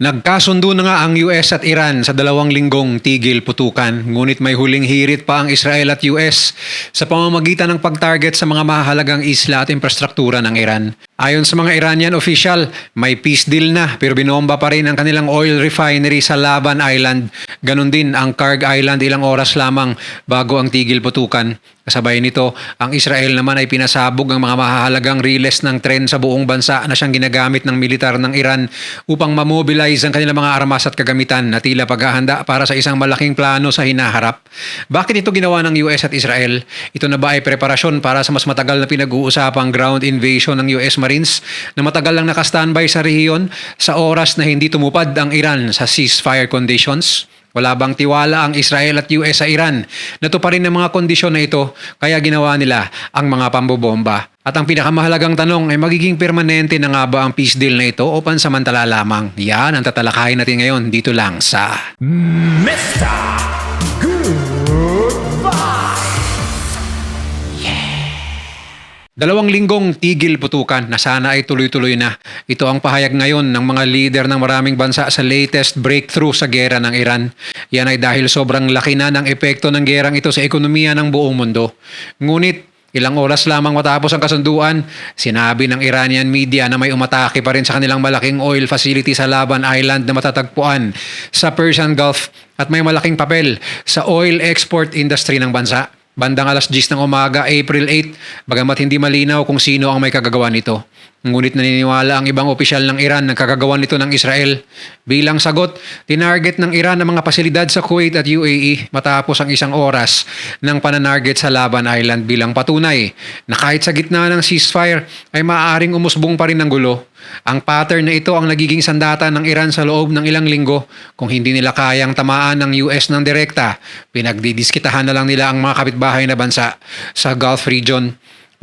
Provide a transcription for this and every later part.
Nagkasundo na nga ang US at Iran sa 2 linggong tigil putukan, ngunit may huling hirit pa ang Israel at US sa pamamagitan ng pag-target sa mga mahalagang isla at infrastruktura ng Iran. Ayon sa mga Iranian official, may peace deal na pero binomba pa rin ang kanilang oil refinery sa Laban Island. Ganon din ang Karg Island ilang oras lamang bago ang tigil putukan. Kasabay nito, ang Israel naman ay pinasabog ang mga mahalagang riles ng tren sa buong bansa na siyang ginagamit ng militar ng Iran upang mamobilize ang kanilang mga armas at kagamitan na tila paghahanda para sa isang malaking plano sa hinaharap. Bakit ito ginawa ng US at Israel? Ito na ba ay preparasyon para sa mas matagal na pinag-uusapang ground invasion ng US Marines na matagal lang naka-standby sa rehiyon sa oras na hindi tumupad ang Iran sa ceasefire conditions? Wala bang tiwala ang Israel at US sa Iran? Natuparin ng mga kondisyon na ito kaya ginawa nila ang mga pambobomba. At ang pinakamahalagang tanong ay magiging permanente na nga ba ang peace deal na ito o pansamantala lamang? Yan ang tatalakayin natin ngayon dito lang sa Mr. Good Vibes! 2 linggong tigil putukan na sana ay tuloy-tuloy na. Ito ang pahayag ngayon ng mga leader ng maraming bansa sa latest breakthrough sa gera ng Iran. Yan ay dahil sobrang laki na ng epekto ng gerang ito sa ekonomiya ng buong mundo. Ngunit ilang oras lamang matapos ang kasunduan, sinabi ng Iranian media na may umatake pa rin sa kanilang malaking oil facility sa Laban Island na matatagpuan sa Persian Gulf at may malaking papel sa oil export industry ng bansa. Bandang alas 10 ng umaga, April 8, bagamat hindi malinaw kung sino ang may kagagawa nito. Ngunit naniniwala ang ibang opisyal ng Iran na kagagawa nito ng Israel. Bilang sagot, tinarget ng Iran ang mga pasilidad sa Kuwait at UAE matapos ang 1 oras ng pananarget sa Laban Island bilang patunay na kahit sa gitna ng ceasefire ay maaaring umusbong pa rin ng gulo. Ang pattern na ito ang nagiging sandata ng Iran sa loob ng ilang linggo. Kung hindi nila kayang tamaan ng US ng direkta, pinagdidiskitahan na lang nila ang mga kapitbahay na bansa sa Gulf region.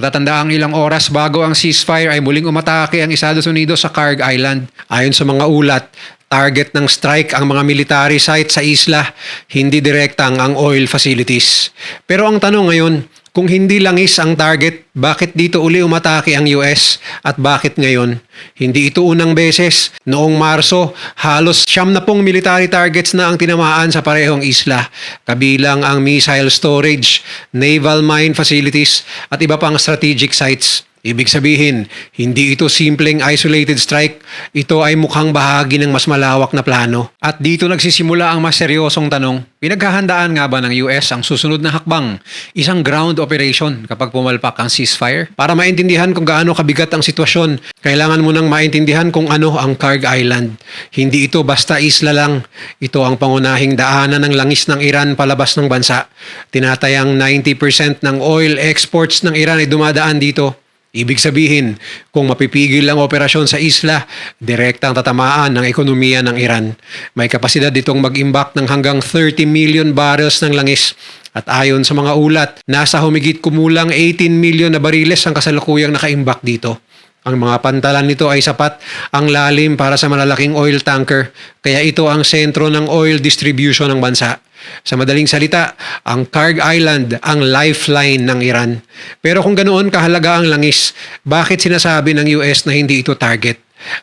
Matatanda ang ilang oras bago ang ceasefire ay muling umatake ang Estados Unidos sa Karg Island. Ayon sa mga ulat, target ng strike ang mga military site sa isla, hindi direktang ang oil facilities. Pero ang tanong ngayon, kung hindi langis ang target, bakit dito uli umatake ang US at bakit ngayon? Hindi ito unang beses. Noong Marso, halos 70 military targets na ang tinamaan sa parehong isla, kabilang ang missile storage, naval mine facilities at iba pang strategic sites. Ibig sabihin, hindi ito simpleng isolated strike, ito ay mukhang bahagi ng mas malawak na plano. At dito nagsisimula ang mas seryosong tanong, pinaghahandaan nga ba ng US ang susunod na hakbang, isang ground operation kapag pumalpak ang ceasefire? Para maintindihan kung gaano kabigat ang sitwasyon, kailangan mo nang maintindihan kung ano ang Karg Island. Hindi ito basta isla lang, ito ang pangunahing daanan ng langis ng Iran palabas ng bansa. Tinatayang 90% ng oil exports ng Iran ay dumadaan dito. Ibig sabihin, kung mapipigil ang operasyon sa isla, direktang tatamaan ng ekonomiya ng Iran. May kapasidad itong mag-imbak ng hanggang 30 million barrels ng langis. At ayon sa mga ulat, nasa humigit kumulang 18 million na bariles ang kasalukuyang nakaimbak dito. Ang mga pantalan nito ay sapat ang lalim para sa malalaking oil tanker, kaya ito ang sentro ng oil distribution ng bansa. Sa madaling salita, ang Karg Island ang lifeline ng Iran. Pero kung ganoon kahalaga ang langis, bakit sinasabi ng US na hindi ito target?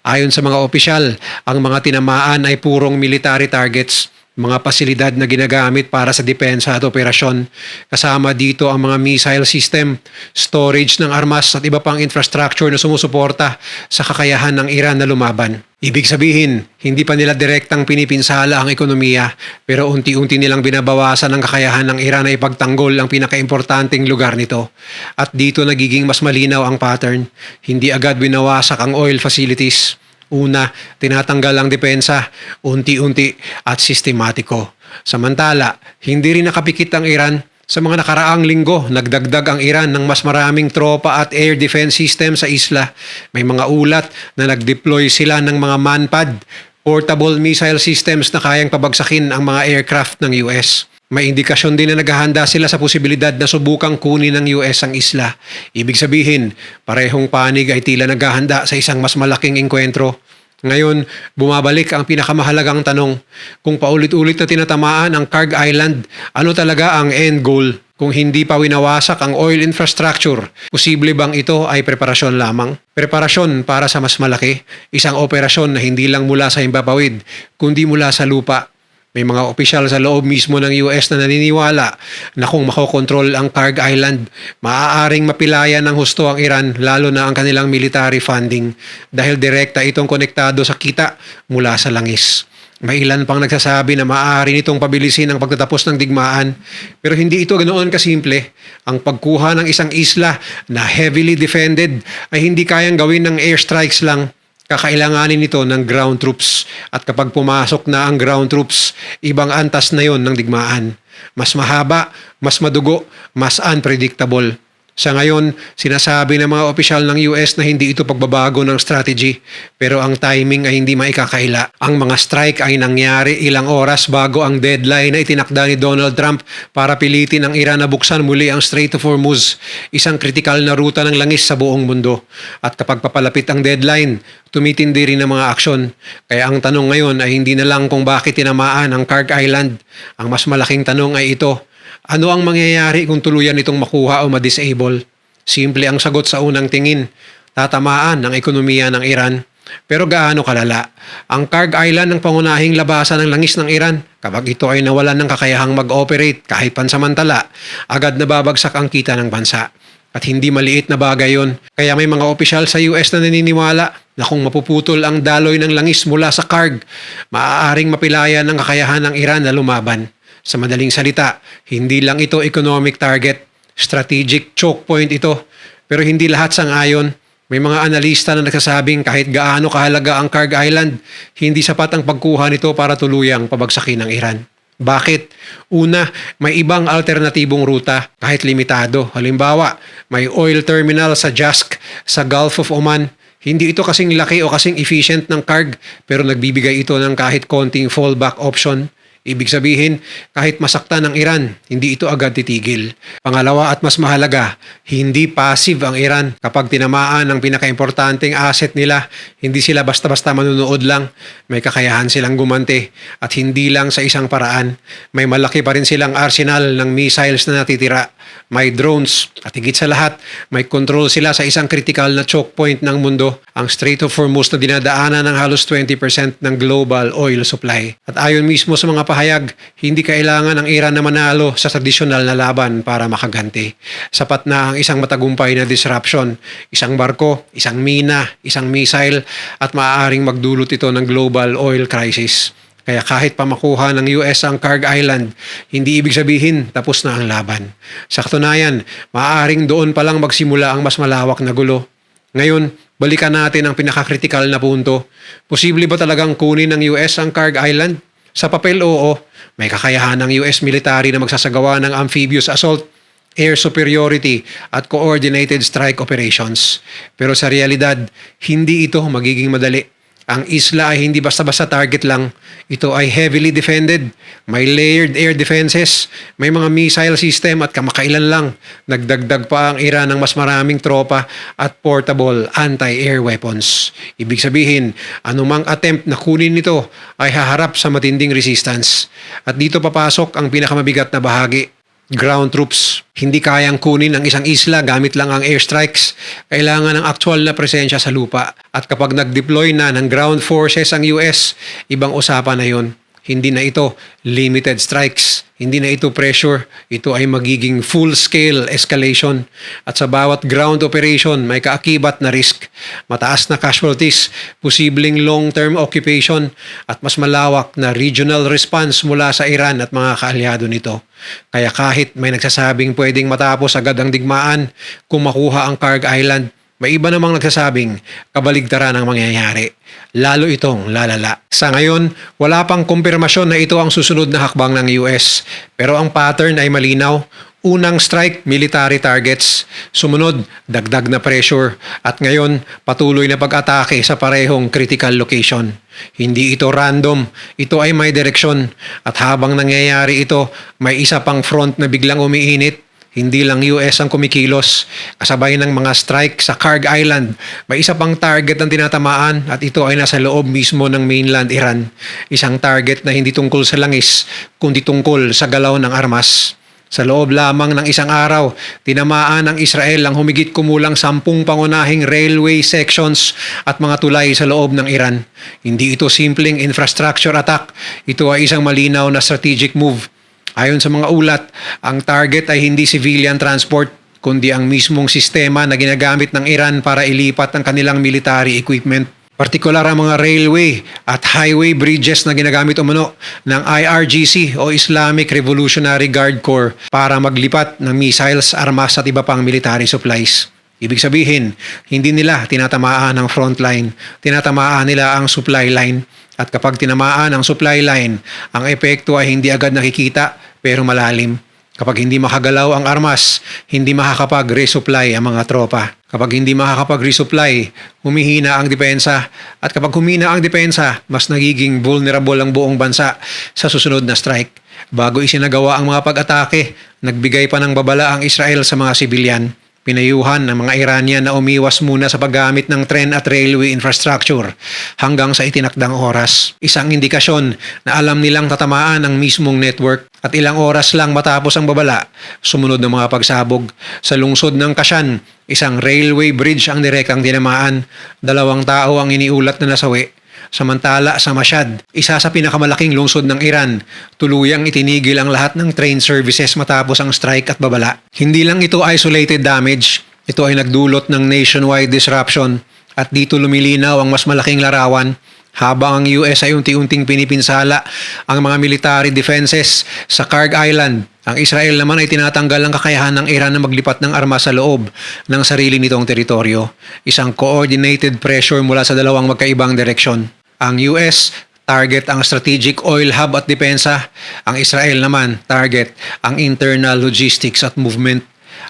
Ayon sa mga opisyal, ang mga tinamaan ay purong military targets, mga pasilidad na ginagamit para sa depensa at operasyon. Kasama dito ang mga missile system, storage ng armas at iba pang infrastructure na sumusuporta sa kakayahan ng Iran na lumaban. Ibig sabihin, hindi pa nila direktang pinipinsala ang ekonomiya, pero unti-unti nilang binabawasan ang kakayahan ng Iran na ipagtanggol ang pinakaimportanteng lugar nito. At dito nagiging mas malinaw ang pattern. Hindi agad binawasak ang oil facilities. Una, tinatanggal ang depensa, unti-unti at sistematiko. Samantala, hindi rin nakapikit ang Iran. Sa mga nakaraang linggo, nagdagdag ang Iran ng mas maraming tropa at air defense system sa isla. May mga ulat na nag-deploy sila ng mga manpad, portable missile systems na kayang pabagsakin ang mga aircraft ng US. May indikasyon din na naghahanda sila sa posibilidad na subukang kunin ng US ang isla. Ibig sabihin, parehong panig ay tila naghahanda sa isang mas malaking engkwentro. Ngayon, bumabalik ang pinakamahalagang tanong. Kung paulit-ulit na tinatamaan ang Karg Island, ano talaga ang end goal? Kung hindi pa winawasak ang oil infrastructure, posible bang ito ay preparasyon lamang? Preparasyon para sa mas malaki, isang operasyon na hindi lang mula sa himpapawid, kundi mula sa lupa. May mga opisyal sa loob mismo ng US na naniniwala na kung makokontrol ang Kharg Island, maaaring mapilayan ng husto ang Iran lalo na ang kanilang military funding dahil direkta itong konektado sa kita mula sa langis. May ilan pang nagsasabi na maaari nitong pabilisin ang pagtatapos ng digmaan pero hindi ito ganoon kasimple. Ang pagkuha ng isang isla na heavily defended ay hindi kayang gawin ng airstrikes lang. Kakailanganin nito ng ground troops at kapag pumasok na ang ground troops, ibang antas na yon ng digmaan. Mas mahaba, mas madugo, mas unpredictable. Sa ngayon, sinasabi ng mga opisyal ng US na hindi ito pagbabago ng strategy pero ang timing ay hindi maikakaila. Ang mga strike ay nangyari ilang oras bago ang deadline na itinakda ni Donald Trump para pilitin ang Iran na buksan muli ang Strait of Hormuz, isang kritikal na ruta ng langis sa buong mundo. At kapag papalapit ang deadline, tumitindi rin ang mga aksyon. Kaya ang tanong ngayon ay hindi na lang kung bakit tinamaan ang Kharg Island. Ang mas malaking tanong ay ito. Ano ang mangyayari kung tuluyan itong makuha o ma-disable? Simple ang sagot sa unang tingin. Tatamaan ang ekonomiya ng Iran. Pero gaano kalala? Ang Kharg Island ang pangunahing labasan ng langis ng Iran. Kapag ito ay nawalan ng kakayahang mag-operate kahit pansamantala, agad nababagsak ang kita ng bansa. At hindi maliit na bagay yon. Kaya may mga opisyal sa US na naniniwala na kung mapuputol ang daloy ng langis mula sa Kharg, maaaring mapilayan ang kakayahan ng Iran na lumaban. Sa madaling salita, hindi lang ito economic target, strategic choke point ito. Pero hindi lahat sang-ayon. May mga analista na nagsasabing kahit gaano kahalaga ang Kharg Island, hindi sapat ang pagkuha nito para tuluyang pabagsakin ng Iran. Bakit? Una, may ibang alternatibong ruta kahit limitado. Halimbawa, may oil terminal sa Jask sa Gulf of Oman. Hindi ito kasing laki o kasing efficient ng Kharg pero nagbibigay ito ng kahit konting fallback option. Ibig sabihin, kahit masaktan ng Iran, hindi ito agad titigil. Pangalawa at mas mahalaga, hindi passive ang Iran. Kapag tinamaan ang pinakaimportanteng asset nila, hindi sila basta-basta manunood lang. May kakayahan silang gumante at hindi lang sa isang paraan. May malaki pa rin silang arsenal ng missiles na natitira. May drones at higit sa lahat, may control sila sa isang critical na choke point ng mundo, ang Strait of Hormuz na dinadaanan ng halos 20% ng global oil supply. At ayon mismo sa mga pahayag, hindi kailangan ng Iran na manalo sa tradisyonal na laban para makaganti. Sapat na ang isang matagumpay na disruption, isang barko, isang mina, isang missile at maaaring magdulot ito ng global oil crisis. Kaya kahit pa makuha ng US ang Kharg Island, hindi ibig sabihin tapos na ang laban. Sa katunayan, maaaring doon pa lang magsimula ang mas malawak na gulo. Ngayon, balikan natin ang pinakakritikal na punto. Posible ba talagang kunin ng US ang Kharg Island? Sa papel, oo. May kakayahan ng US military na magsasagawa ng amphibious assault, air superiority at coordinated strike operations. Pero sa realidad, hindi ito magiging madali. Ang isla ay hindi basta-basta target lang. Ito ay heavily defended, may layered air defenses, may mga missile system at kamakailan lang. Nagdagdag pa ang Iran ng mas maraming tropa at portable anti-air weapons. Ibig sabihin, anumang attempt na kunin nito ay haharap sa matinding resistance. At dito papasok ang pinakamabigat na bahagi. Ground troops. Hindi kayang kunin ang isang isla gamit lang ang airstrikes. Kailangan ng aktual na presensya sa lupa. At kapag nag-deploy na ng ground forces ang US, ibang usapan na yon. Hindi na ito limited strikes. Hindi na ito pressure. Ito ay magiging full-scale escalation. At sa bawat ground operation, may kaakibat na risk. Mataas na casualties, posibleng long-term occupation, at mas malawak na regional response mula sa Iran at mga kaalyado nito. Kaya kahit may nagsasabing pwedeng matapos agad ang digmaan kung makuha ang Kharg Island, may iba namang nagsasabing kabaligtaran ang mangyayari. Lalo itong lalala. Sa ngayon, wala pang kumpirmasyon na ito ang susunod na hakbang ng US. Pero ang pattern ay malinaw. Unang strike, military targets. Sumunod, dagdag na pressure. At ngayon, patuloy na pag-atake sa parehong critical location. Hindi ito random. Ito ay may direksyon. At habang nangyayari ito, may isa pang front na biglang umiinit. Hindi lang US ang kumikilos. Kasabay ng mga strike sa Kharg Island, may isa pang target ang tinatamaan at ito ay nasa loob mismo ng mainland Iran. Isang target na hindi tungkol sa langis, kundi tungkol sa galaw ng armas. Sa loob lamang ng isang araw, tinamaan ng Israel ang humigit kumulang 10 pangunahing railway sections at mga tulay sa loob ng Iran. Hindi ito simpleng infrastructure attack, ito ay isang malinaw na strategic move. Ayon sa mga ulat, ang target ay hindi civilian transport, kundi ang mismong sistema na ginagamit ng Iran para ilipat ang kanilang military equipment. Partikular ang mga railway at highway bridges na ginagamit umano ng IRGC o Islamic Revolutionary Guard Corps para maglipat ng missiles, armas at iba pang military supplies. Ibig sabihin, hindi nila tinatamaan ang frontline, tinatamaan nila ang supply line. At kapag tinamaan ang supply line, ang epekto ay hindi agad nakikita pero malalim. Kapag hindi makagalaw ang armas, hindi makakapag-resupply ang mga tropa. Kapag hindi makakapag-resupply, humihina ang depensa. At kapag humina ang depensa, mas nagiging vulnerable ang buong bansa sa susunod na strike. Bago isinagawa ang mga pag-atake, nagbigay pa ng babala ang Israel sa mga sibilyan. Pinayuhan ng mga Iranian na umiwas muna sa paggamit ng tren at railway infrastructure hanggang sa itinakdang oras. Isang indikasyon na alam nilang tatamaan ang mismong network at ilang oras lang matapos ang babala, sumunod ng mga pagsabog. Sa lungsod ng Kashan, isang railway bridge ang direktang tinamaan. 2 tao ang iniulat na nasawi. Samantala sa Mashhad, isa sa pinakamalaking lungsod ng Iran, tuluyang itinigil ang lahat ng train services matapos ang strike at babala. Hindi lang ito isolated damage, ito ay nagdulot ng nationwide disruption at dito lumilinaw ang mas malaking larawan. Habang ang US ay unti-unting pinipinsala ang mga military defenses sa Karg Island, ang Israel naman ay tinatanggal ang kakayahan ng Iran na maglipat ng armas sa loob ng sarili nitong teritoryo. Isang coordinated pressure mula sa dalawang magkaibang direksyon. Ang US, target ang strategic oil hub at depensa. Ang Israel naman, target ang internal logistics at movement.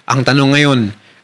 Ang tanong ngayon,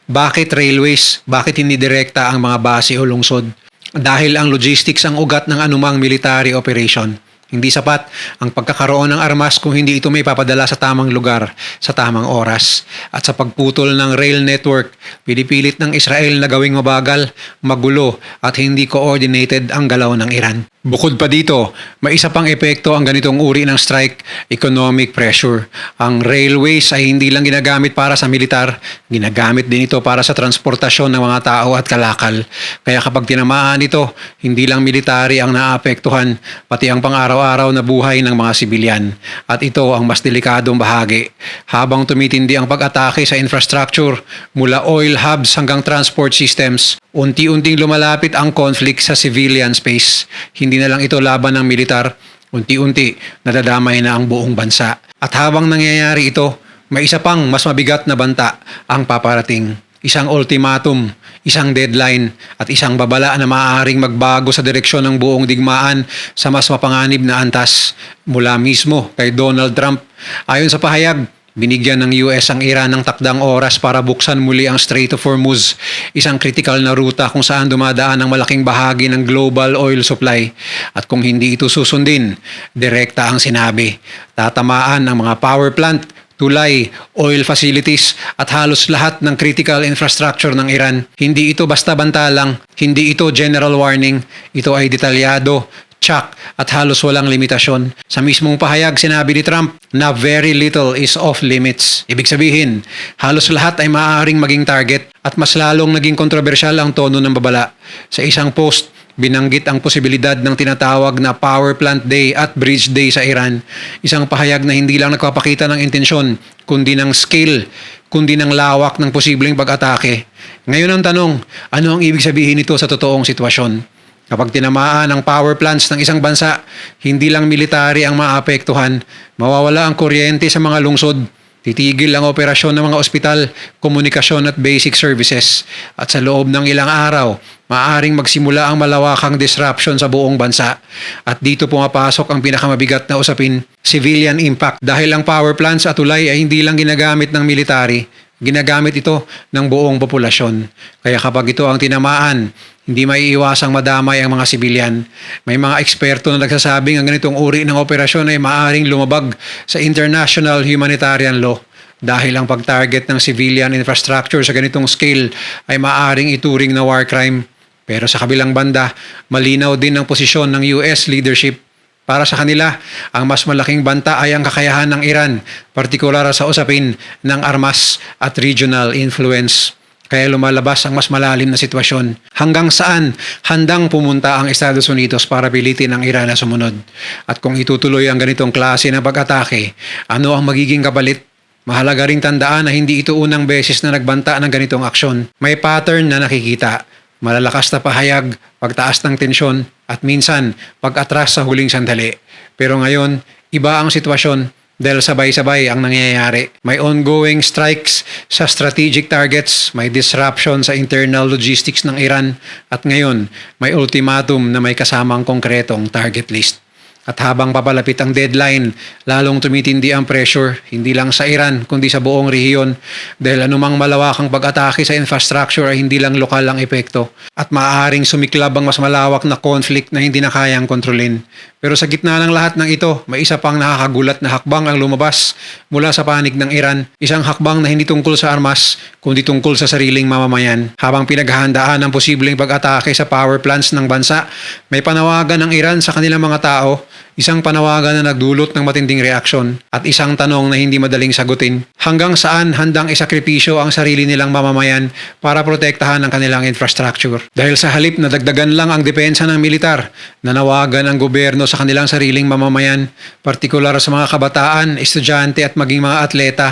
bakit railways? Bakit hindi direkta ang mga base o lungsod? Dahil ang logistics ang ugat ng anumang military operation. Hindi sapat ang pagkakaroon ng armas kung hindi ito may papadala sa tamang lugar, sa tamang oras. At sa pagputol ng rail network, pinipilit ng Israel na gawing mabagal, magulo at hindi coordinated ang galaw ng Iran. Bukod pa dito, may isa pang epekto ang ganitong uri ng strike, economic pressure. Ang railways ay hindi lang ginagamit para sa militar, ginagamit din ito para sa transportasyon ng mga tao at kalakal. Kaya kapag tinamaan ito, hindi lang military ang naapektuhan, pati ang pang-araw-araw na buhay ng mga sibilyan. At ito ang mas delikadong bahagi. Habang tumitindi ang pag-atake sa infrastructure, mula oil hubs hanggang transport systems, unti-unting lumalapit ang conflict sa civilian space. Hindi na lang ito laban ng militar, unti-unti nadadamay na ang buong bansa. At habang nangyayari ito, may isa pang mas mabigat na banta ang paparating. Isang ultimatum, isang deadline, at isang babala na maaaring magbago sa direksyon ng buong digmaan sa mas mapanganib na antas mula mismo kay Donald Trump. Ayon sa pahayag, binigyan ng US ang Iran ng takdang oras para buksan muli ang Strait of Hormuz, isang kritikal na ruta kung saan dumadaan ang malaking bahagi ng global oil supply. At kung hindi ito susundin, direkta ang sinabi, tatamaan ang mga power plant, tulay, oil facilities at halos lahat ng critical infrastructure ng Iran. Hindi ito basta banta lang, hindi ito general warning, ito ay detalyado, tsak at halos walang limitasyon. Sa mismong pahayag, sinabi ni Trump na very little is off limits. Ibig sabihin, halos lahat ay maaaring maging target at mas lalong naging kontrobersyal ang tono ng babala. Sa isang post, binanggit ang posibilidad ng tinatawag na Power Plant Day at Bridge Day sa Iran. Isang pahayag na hindi lang nagpapakita ng intensyon, kundi ng scale, kundi ng lawak ng posibleng pag-atake. Ngayon ang tanong, ano ang ibig sabihin nito sa totoong sitwasyon? Kapag tinamaan ang power plants ng isang bansa, hindi lang military ang maapektuhan, mawawala ang kuryente sa mga lungsod, titigil ang operasyon ng mga ospital, komunikasyon at basic services. At sa loob ng ilang araw, maaaring magsimula ang malawakang disruption sa buong bansa. At dito pumapasok ang pinakamabigat na usapin, civilian impact. Dahil ang power plants at tulay ay hindi lang ginagamit ng military, ginagamit ito ng buong populasyon. Kaya kapag ito ang tinamaan, hindi maiiwasang madamay ang mga sibilyan. May mga eksperto na nagsasabing ang ganitong uri ng operasyon ay maaaring lumabag sa international humanitarian law dahil ang pag-target ng civilian infrastructure sa ganitong scale ay maaaring ituring na war crime. Pero sa kabilang banda, malinaw din ang posisyon ng US leadership. Para sa kanila, ang mas malaking banta ay ang kakayahan ng Iran, partikular sa usapin ng armas at regional influence. Kaya lumalabas ang mas malalim na sitwasyon. Hanggang saan handang pumunta ang Estados Unidos para pilitin ang Iran na sumunod? At kung itutuloy ang ganitong klase ng pag-atake, ano ang magiging kapalit? Mahalaga ring tandaan na hindi ito unang beses na nagbanta ng ganitong aksyon. May pattern na nakikita. Malalakas na pahayag, pagtaas ng tensyon, at minsan pag-atras sa huling sandali. Pero ngayon, iba ang sitwasyon dahil sabay-sabay ang nangyayari. May ongoing strikes sa strategic targets, may disruption sa internal logistics ng Iran, at ngayon, may ultimatum na may kasamang konkretong target list. At habang papalapit ang deadline, lalong tumitindi ang pressure, hindi lang sa Iran, kundi sa buong rehiyon. Dahil anumang malawakang pag-atake sa infrastructure ay hindi lang lokal ang epekto. At maaaring sumiklab ang mas malawak na conflict na hindi na kayang kontrolin. Pero sa gitna ng lahat ng ito, may isa pang nakakagulat na hakbang ang lumabas mula sa panig ng Iran. Isang hakbang na hindi tungkol sa armas, kundi tungkol sa sariling mamamayan. Habang pinaghahandaan ang posibleng pag-atake sa power plants ng bansa, may panawagan ng Iran sa kanilang mga tao. Isang panawagan na nagdulot ng matinding reaksyon at isang tanong na hindi madaling sagutin. Hanggang saan handang isakripisyo ang sarili nilang mamamayan para protektahan ang kanilang infrastructure? Dahil sa halip na dagdagan lang ang depensa ng militar, nanawagan ang gobyerno sa kanilang sariling mamamayan, partikular sa mga kabataan, estudyante at maging mga atleta.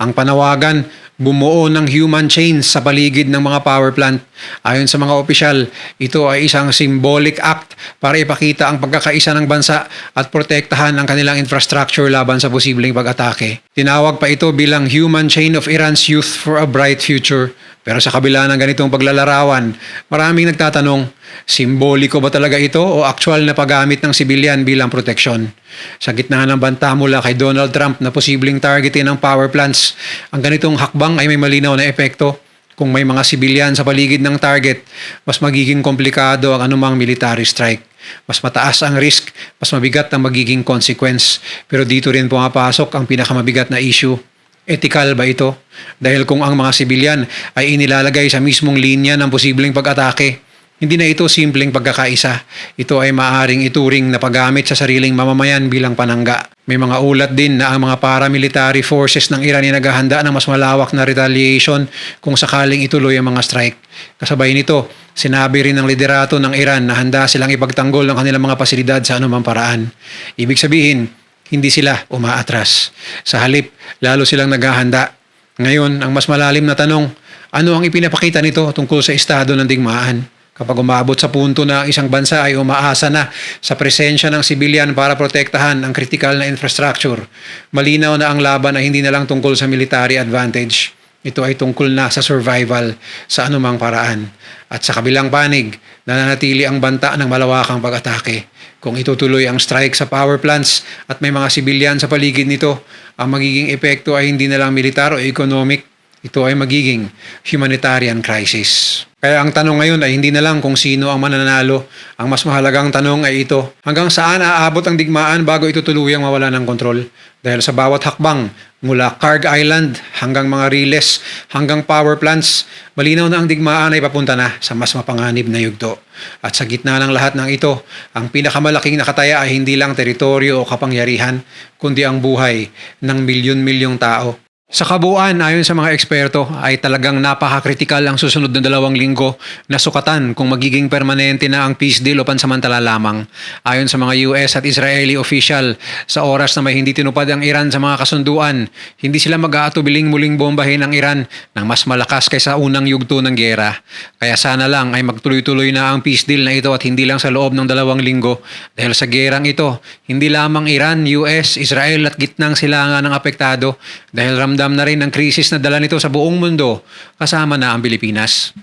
Ang panawagan, bumuo ng human chains sa paligid ng mga power plant. Ayon sa mga opisyal, ito ay isang symbolic act para ipakita ang pagkakaisa ng bansa at protektahan ang kanilang infrastructure laban sa posibleng pag-atake. Tinawag pa ito bilang Human Chain of Iran's Youth for a Bright Future. Pero sa kabila ng ganitong paglalarawan, maraming nagtatanong, simboliko ba talaga ito o actual na paggamit ng sibilyan bilang proteksyon? Sa gitna ng banta mula kay Donald Trump na posibleng targetin ng power plants, ang ganitong hakbang ay may malinaw na epekto. Kung may mga sibilyan sa paligid ng target, mas magiging komplikado ang anumang military strike. Mas mataas ang risk, mas mabigat ang magiging consequence. Pero dito rin pumapasok ang pinakamabigat na issue. Ethical ba ito? Dahil kung ang mga sibilyan ay inilalagay sa mismong linya ng posibleng pag-atake, hindi na ito simpleng pagkakaisa. Ito ay maaaring ituring na paggamit sa sariling mamamayan bilang panangga. May mga ulat din na ang mga paramilitary forces ng Iran ay naghahanda ng mas malawak na retaliation kung sakaling ituloy ang mga strike. Kasabay nito, sinabi rin ng liderato ng Iran na handa silang ipagtanggol ng kanilang mga pasilidad sa anumang paraan. Ibig sabihin, hindi sila umaatras. Sa halip, lalo silang naghahanda. Ngayon, ang mas malalim na tanong, ano ang ipinapakita nito tungkol sa estado ng digmaan? Kapag umabot sa punto na ang isang bansa ay umaasa na sa presensya ng sibilyan para protektahan ang kritikal na infrastructure, malinaw na ang laban ay hindi na lang tungkol sa military advantage. Ito ay tungkol na sa survival sa anumang paraan. At sa kabilang panig, nananatili ang banta ng malawakang pag-atake. Kung itutuloy ang strike sa power plants at may mga sibilyan sa paligid nito, ang magiging epekto ay hindi na lang militar o economic. Ito ay magiging humanitarian crisis. Kaya ang tanong ngayon ay hindi na lang kung sino ang mananalo. Ang mas mahalagang tanong ay ito, hanggang saan aabot ang digmaan bago ito tuluyang mawala ng kontrol? Dahil sa bawat hakbang, mula Kharg Island hanggang mga riles, hanggang power plants, malinaw na ang digmaan ay papunta na sa mas mapanganib na yugto. At sa gitna ng lahat ng ito, ang pinakamalaking nakataya ay hindi lang teritoryo o kapangyarihan, kundi ang buhay ng milyon-milyong tao. Sa kabuuan, ayon sa mga eksperto, ay talagang napaka-kritikal ang susunod na 2 linggo na sukatan kung magiging permanente na ang peace deal o pansamantala lamang. Ayon sa mga US at Israeli official, sa oras na may hindi tinupad ang Iran sa mga kasunduan, hindi sila mag-aatubiling muling bombahin ang Iran ng mas malakas kaysa unang yugto ng gera. Kaya sana lang ay magtuloy-tuloy na ang peace deal na ito at hindi lang sa loob ng 2 linggo. Dahil sa gerang ito, hindi lamang Iran, US, Israel at gitnang silangan ng apektado dahil ramdam na rin ang krisis na dala nito sa buong mundo kasama na ang Pilipinas.